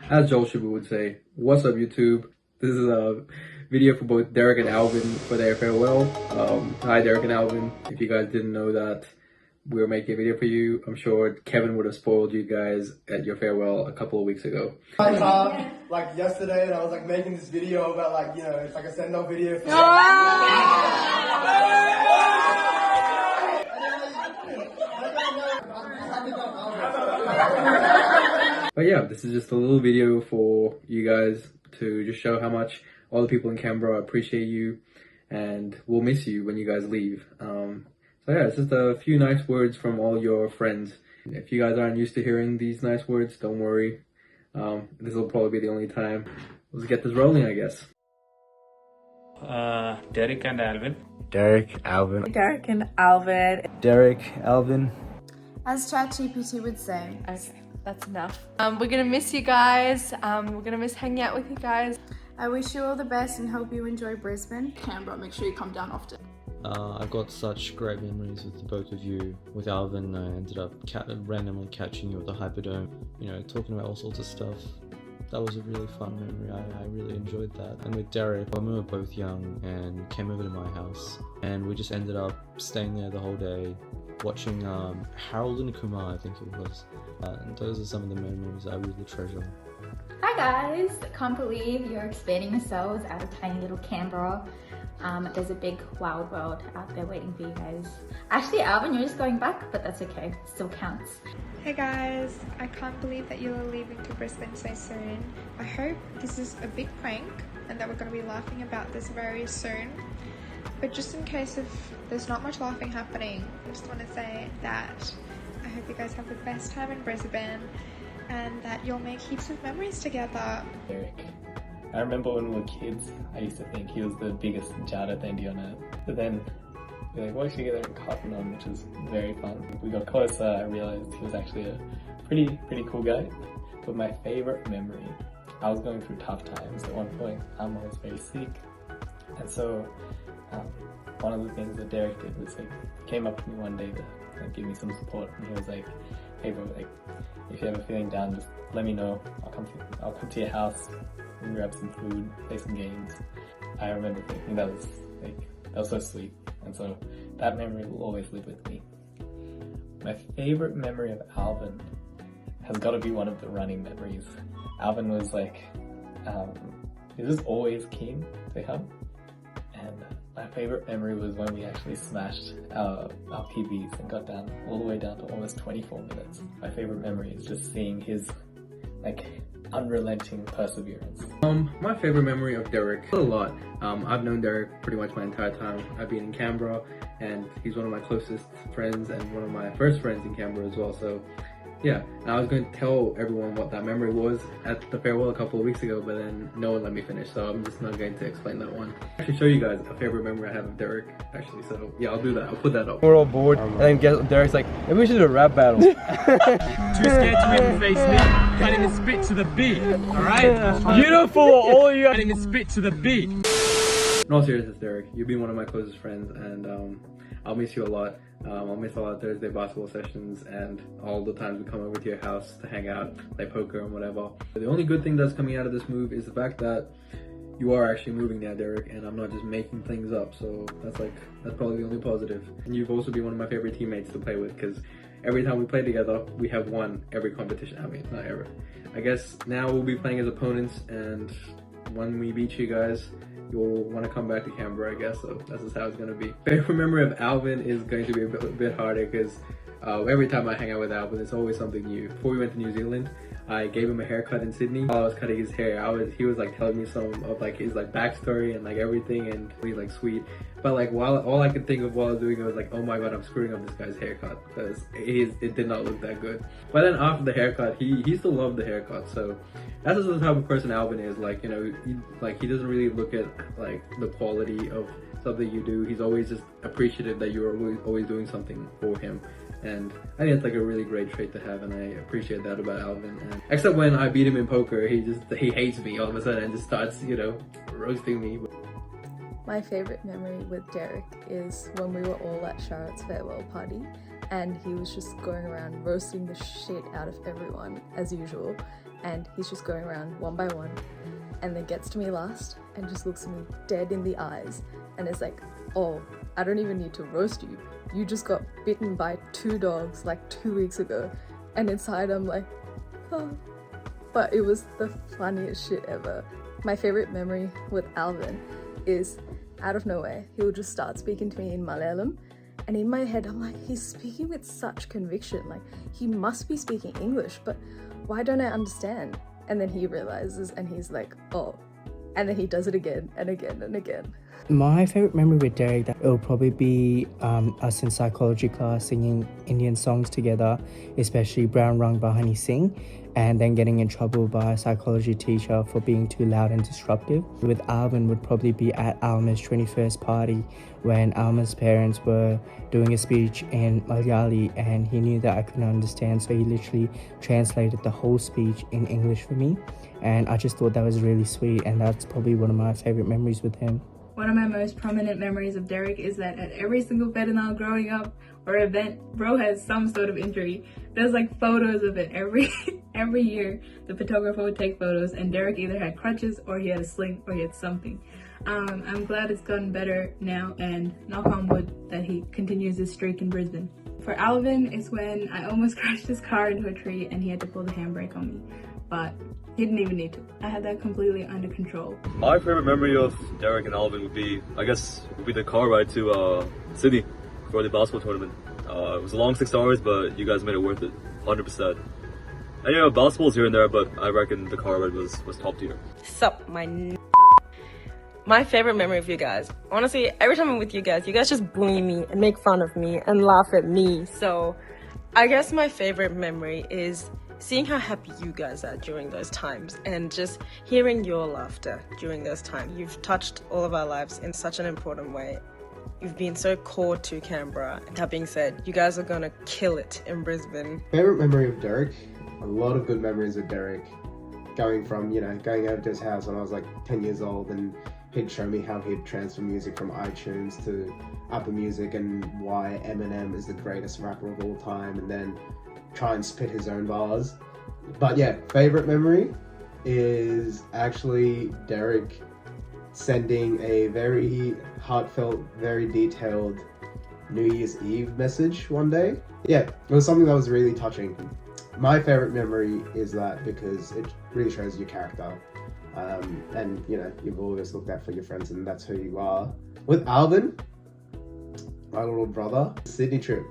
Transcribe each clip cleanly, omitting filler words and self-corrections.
As Joel Shibu would say, what's up YouTube? This is a video for both Deric and Alvin for their farewell. Hi Deric and Alvin. If you guys didn't know that we were making a video for you, I'm sure Kevin would have spoiled you guys at your farewell a couple of weeks ago. Like yesterday, and I was like making this video about like, you know, it's like a send-off video for But yeah, this is just a little video for you guys to just show how much all the people in Canberra appreciate you and will miss you when you guys leave. So yeah, it's just a few nice words from all your friends. If you guys aren't used to hearing these nice words, don't worry. This will probably be the only time. Let's get this rolling, I guess. Deric and Alvin. Deric, Alvin. Deric and Alvin. Deric, Alvin. As ChatGPT would say. Okay, that's enough. We're gonna miss you guys. We're gonna miss hanging out with you guys. I wish you all the best and hope you enjoy Brisbane. Canberra, make sure you come down often. I've got such great memories with the both of you. With Alvin, I ended up randomly catching you at the Hyperdome, you know, talking about all sorts of stuff. That was a really fun memory. I really enjoyed that. And with Deric, when we were both young and came over to my house, and we just ended up staying there the whole day, watching Harold and Kumar, I think it was. And those are some of the memories I really treasure. Hi guys! Can't believe you're expanding yourselves out of tiny little Canberra. There's a big wild world out there waiting for you guys. Actually, Alvin, you're just going back, but that's okay. Still counts. Hey guys, I can't believe that you're leaving to Brisbane so soon. I hope this is a big prank and that we're going to be laughing about this very soon. But just in case if there's not much laughing happening, I just want to say that I hope you guys have the best time in Brisbane and that you'll make heaps of memories together. Deric. I remember when we were kids, I used to think he was the biggest Jada dandy on earth. But then we worked together in Cotton On, which was very fun. We got closer, I realized he was actually a pretty cool guy. But my favorite memory, I was going through tough times at one point. I was very sick. And so one of the things that Deric did was like, came up to me one day to give me some support. And he was like, hey bro, like, if you're ever feeling down, just let me know. I'll come to your house and grab some food, play some games. I remember thinking that was so sweet. And so that memory will always live with me. My favorite memory of Alvin has got to be one of the running memories. Alvin was like, he was just always keen to come. And my favorite memory was when we actually smashed our PBs and got down all the way down to almost 24 minutes. My favorite memory is just seeing his like unrelenting perseverance. My favorite memory of Deric, a lot. I've known Deric pretty much my entire time. I've been in Canberra and he's one of my closest friends and one of my first friends in Canberra as well. So yeah, and I was going to tell everyone what that memory was at the farewell a couple of weeks ago, but then no one let me finish, so I'm just not going to explain that one. I should show you guys a favorite memory I have of Deric, actually, so yeah, I'll do that. I'll put that up. We're all bored, and then Derek's like, maybe we should do a rap battle. Too scared to even face me. Can't even spit to the beat. Alright? Beautiful, all you Can't even spit to the beat. In all seriousness, Deric, you've been one of my closest friends, and I'll miss you a lot. I'll miss all our Thursday basketball sessions and all the times we come over to your house to hang out, play poker and whatever. The only good thing that's coming out of this move is the fact that you are actually moving now, Deric, and I'm not just making things up, so that's probably the only positive. And you've also been one of my favorite teammates to play with, because every time we play together, we have won every competition. I mean, not ever. I guess now we'll be playing as opponents, and when we beat you guys, you'll want to come back to Canberra, I guess, so that's just how it's going to be. Favorite memory of Alvin is going to be a bit harder, because every time I hang out with Alvin, it's always something new. Before we went to New Zealand, I gave him a haircut in Sydney. While I was cutting his hair, he was like telling me some of like his like backstory and like everything, and he's like sweet. But like all I could think of while I was doing it was like, oh my god, I'm screwing up this guy's haircut, because it did not look that good. But then after the haircut, he still loved the haircut. So that's just the type of person Alvin is. Like, you know, he doesn't really look at like the quality of something you do. He's always just appreciative that you're always doing something for him. And I think it's like a really great trait to have, and I appreciate that about Alvin. And except when I beat him in poker, he hates me all of a sudden and just starts, you know, roasting me. My favorite memory with Deric is when we were all at Charlotte's farewell party and he was just going around roasting the shit out of everyone as usual. and he's just going around one by one, and then gets to me last and just looks me dead in the eyes and is like, oh, I don't even need to roast you. You just got bitten by 2 dogs like 2 weeks ago. And inside I'm like, oh. But it was the funniest shit ever. My favorite memory with Alvin is out of nowhere, he'll just start speaking to me in Malayalam. And in my head, I'm like, he's speaking with such conviction. Like, he must be speaking English, but why don't I understand? And then he realizes and he's like, oh. And then he does it again and again and again. My favorite memory with Derek, that it'll probably be us in psychology class singing Indian songs together, especially Brown Rang Bahani Singh, and then getting in trouble by a psychology teacher for being too loud and disruptive. With Alvin would probably be at Alma's 21st party when Alma's parents were doing a speech in Malayali and he knew that I couldn't understand, so he literally translated the whole speech in English for me, and I just thought that was really sweet, and that's probably one of my favorite memories with him. One of my most prominent memories of Derek is that at every single fedinal growing up or event, bro has some sort of injury. There's like photos of it every year. The photographer would take photos and Derek either had crutches or he had a sling or he had something. I'm glad it's gotten better now, and knock on wood that he continues his streak in Brisbane. For Alvin, it's when I almost crashed his car into a tree and he had to pull the handbrake on me. But he didn't even need to. I had that completely under control. My favorite memory of Derek and Alvin would be, the car ride to Sydney for the basketball tournament. It was a long 6 hours, but you guys made it worth it, 100%. And you know, basketball's here and there, but I reckon the car ride was top tier. Sup, my favorite memory of you guys. Honestly, every time I'm with you guys just bully me and make fun of me and laugh at me. So I guess my favorite memory is seeing how happy you guys are during those times and just hearing your laughter during those times. You've touched all of our lives in such an important way. You've been so core to Canberra. And that being said, you guys are gonna kill it in Brisbane. Favorite memory of Derek? A lot of good memories with Derek. Going over to his house when I was like 10 years old, and he'd show me how he'd transfer music from iTunes to Apple Music and why Eminem is the greatest rapper of all time, and then try and spit his own bars. But yeah, favorite memory is actually Derek sending a very heartfelt, very detailed New Year's Eve message one day. Yeah, it was something that was really touching. My favorite memory is that because it really shows your character. And you've always looked out for your friends and that's who you are. With Alvin, my little brother, Sydney trip,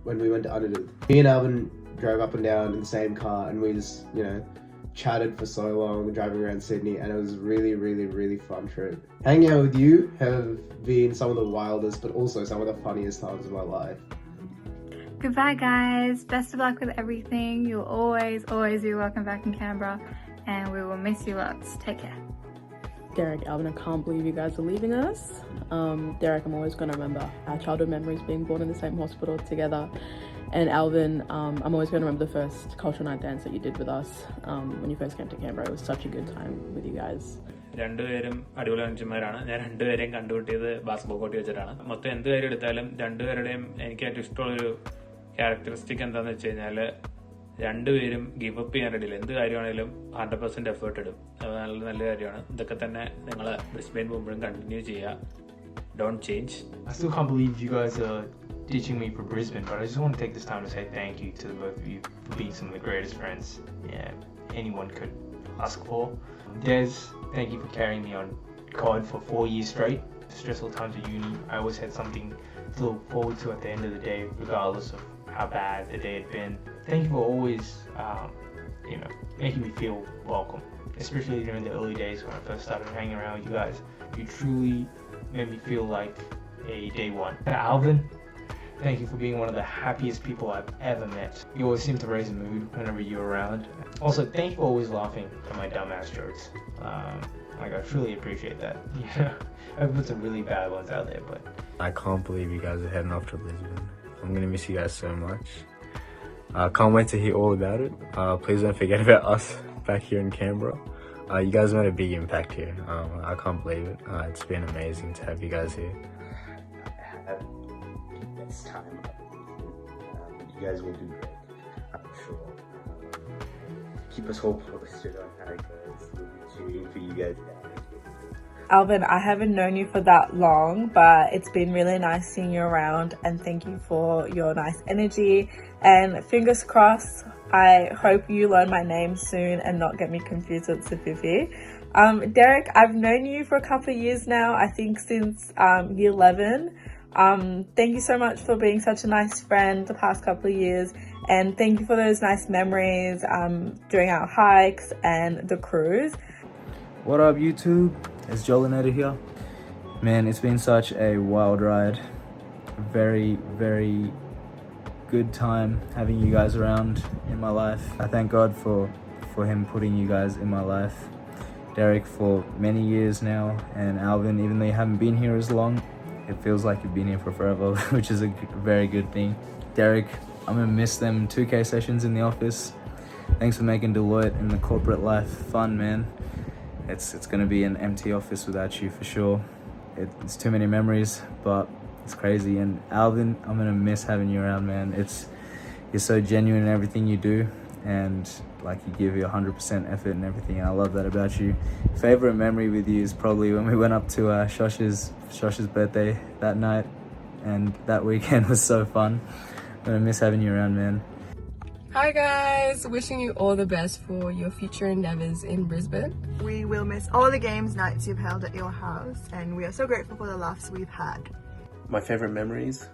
when we went to Underwood, me and Alvin drove up and down in the same car and we just, chatted for so long driving around Sydney, and it was really, really, really fun trip. Hanging out with you have been some of the wildest but also some of the funniest times of my life. Goodbye guys, best of luck with everything. You'll always be welcome back in Canberra and we will miss you lots. Take care. Derek, Alvin, I can't believe you guys are leaving us. Derek, I'm always going to remember our childhood memories, being born in the same hospital together. And Alvin, I'm always going to remember the first cultural night dance that you did with us when you first came to Canberra. It was such a good time with you guys. രണ്ടുപേരും അടിപൊളി മനുഷ്യന്മാരാണ്. ഞാൻ രണ്ടുപേരെയും കണ്ടുപിട്ടിയത് basketball കോർട്ടിൽ വെച്ചിട്ടാണ്. മൊത്തം എന്ത് കാര്യം എടുത്താലും രണ്ടുപേരുടെയും എനിക്ക് ഏറ്റവും ഇഷ്ടമുള്ളൊരു ക്യാരക്ടറിസ്റ്റിക് എന്താണെന്ന് വെച്ച് കഴിഞ്ഞാൽ രണ്ടുപേരും ഗിവ് അപ്പ് ചെയ്യാൻ റെഡിയില്ല. എന്ത് കാര്യമാണെങ്കിലും 100% എഫേർട്ട് ഇടും. അത് നല്ല കാര്യമാണ്. ഇതൊക്കെ തന്നെ നിങ്ങൾ ബ്രിസ്ബെയിൻ പോകുമ്പോഴും കണ്ടിന്യൂ ചെയ്യുക. Don't change. I still can't believe you guys are ditching me for Brisbane, but I just want to take this time to say thank you to the both of you for being some of the greatest friends anyone could ask for. Des, thank you for carrying me on COD for 4 years straight. Stressful times at uni, I always had something to look forward to at the end of the day, regardless of how bad the day had been. Thank you for always, making me feel welcome, especially during the early days when I first started hanging around with you guys. You truly made me feel like a day one. Alvin, thank you for being one of the happiest people I've ever met. You always seem to raise a mood whenever you're around. Also, thank you for always laughing at my dumbass jokes. I truly appreciate that. I've put some really bad ones out there, but I can't believe you guys are heading off to Brisbane. I'm gonna miss you guys so much. Can't wait to hear all about it. Please don't forget about us back here in Canberra. You guys made a big impact here. I can't believe it. It's been amazing to have you guys here. Had the best time. You guys will do great, I'm sure. keep us hopeful this year on Harry, guys. We'll be cheering for you guys down. Alvin, I haven't known you for that long, but it's been really nice seeing you around, and thank you for your nice energy, and fingers crossed, I hope you learn my name soon and not get me confused with Safifi. Deric, I've known you for a couple of years now, I think since year 11. Thank you so much for being such a nice friend the past couple of years, and thank you for those nice memories during our hikes and the cruise. What up YouTube? It's Jolinetta here. Man, it's been such a wild ride. A very, very good time having you guys around in my life. I thank God for him putting you guys in my life. Deric for many years now, and Alvin, even though you haven't been here as long, it feels like you've been here for forever, which is a very good thing. Deric, I'm gonna miss them 2K sessions in the office. Thanks for making Deloitte and the corporate life fun, man. It's gonna be an empty office without you for sure. It's too many memories, but it's crazy. And Alvin, I'm gonna miss having you around, man. You're so genuine in everything you do, and like you give your 100% effort and everything, and I love that about you. Favorite memory with you is probably when we went up to Shosh's birthday that night, and that weekend was so fun. I'm gonna miss having you around, man. Hi guys, wishing you all the best for your future endeavors in Brisbane. We will miss all the games nights you've held at your house, and we are so grateful for the laughs we've had. My favourite memories?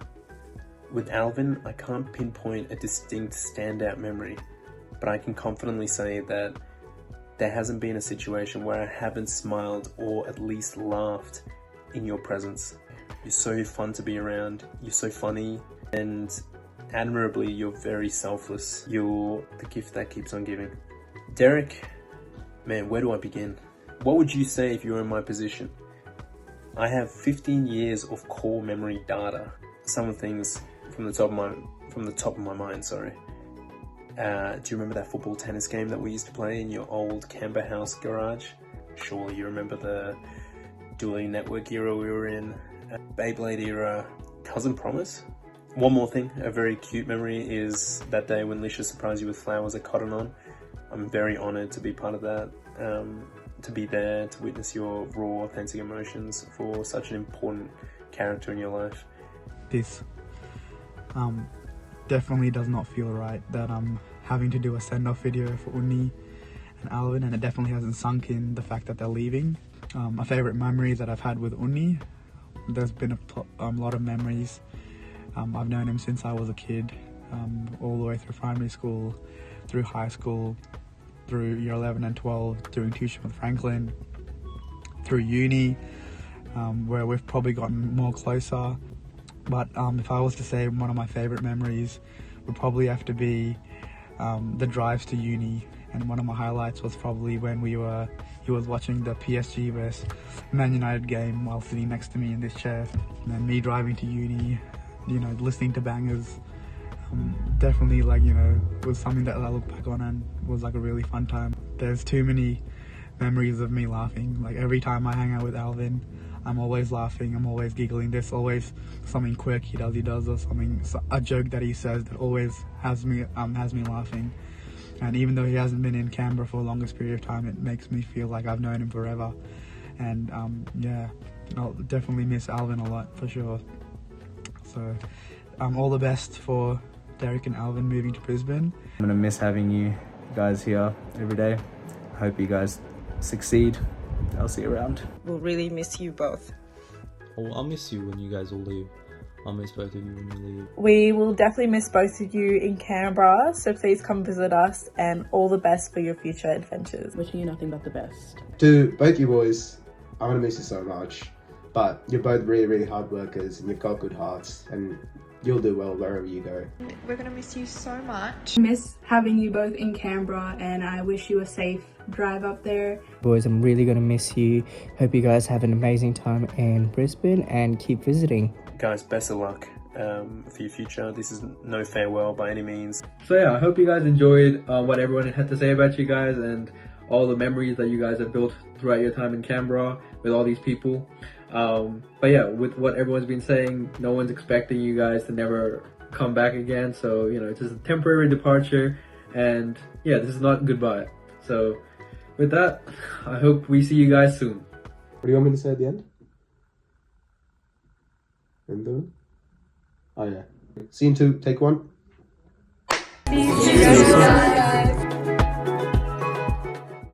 With Alvin, I can't pinpoint a distinct standout memory, but I can confidently say that there hasn't been a situation where I haven't smiled or at least laughed in your presence. You're so fun to be around, you're so funny, and admirably, you're very selfless. You're the gift that keeps on giving. Deric, man, where do I begin? What would you say if you were in my position? I have 15 years of core memory data. Some things from the top of my mind, sorry. Do you remember that football tennis game that we used to play in your old Canberra House garage? Surely you remember the dueling network era we were in, Beyblade era, Cousin Promise? One more thing, a very cute memory is that day when Lisha surprised you with flowers at Cotton On. I'm very honoured to be part of that, to be there, to witness your raw, authentic emotions for such an important character in your life. This definitely does not feel right that I'm having to do a send-off video for Unni and Alvin, and it definitely hasn't sunk in the fact that they're leaving. My favourite memory that I've had with Unni, there's been a lot of memories. I've known him since I was a kid, all the way through primary school, through high school, through year 11 and 12, doing tuition with Franklin, through uni, where we've probably gotten more closer. But if I was to say one of my favourite memories would probably have to be the drives to uni, and one of my highlights was probably when he was watching the PSG vs Man United game while sitting next to me in this chair, and then me driving to uni, you know, listening to bangers. Definitely, like, you know, was something that I look back on and was like a really fun time. There's too many memories of me laughing. Like every time I hang out with Alvin, I'm always laughing, I'm always giggling. There's always something quirky he does or something, a joke that he says that always has me laughing. And even though he hasn't been in Canberra for the longest period of time, it makes me feel like I've known him forever. And yeah, I'll definitely miss Alvin a lot for sure. So all the best for Deric and Alvin moving to Brisbane. I'm gonna miss having you guys here every day. I hope you guys succeed. I'll see you around. We'll really miss you both. Oh, I'll miss you when you guys all leave. I'll miss both of you when you leave. We will definitely miss both of you in Canberra, so please come visit us, and all the best for your future adventures. Wishing you nothing but the best. To both you boys, I'm gonna miss you so much. But you're both really, really hard workers and you've got good hearts, and you'll do well wherever you go. We're gonna miss you so much. Miss having you both in Canberra, and I wish you a safe drive up there. Boys, I'm really gonna miss you. Hope you guys have an amazing time in Brisbane and keep visiting. Guys, best of luck for your future. This is no farewell by any means. So yeah, I hope you guys enjoyed what everyone had to say about you guys and all the memories that you guys have built throughout your time in Canberra with all these people. But yeah, with what everyone's been saying, no one's expecting you guys to never come back again. So, you know, it's just a temporary departure. And yeah, this is not goodbye. So with that, I hope we see you guys soon. What do you want me to say at the end? Oh yeah. Scene 2, take 1.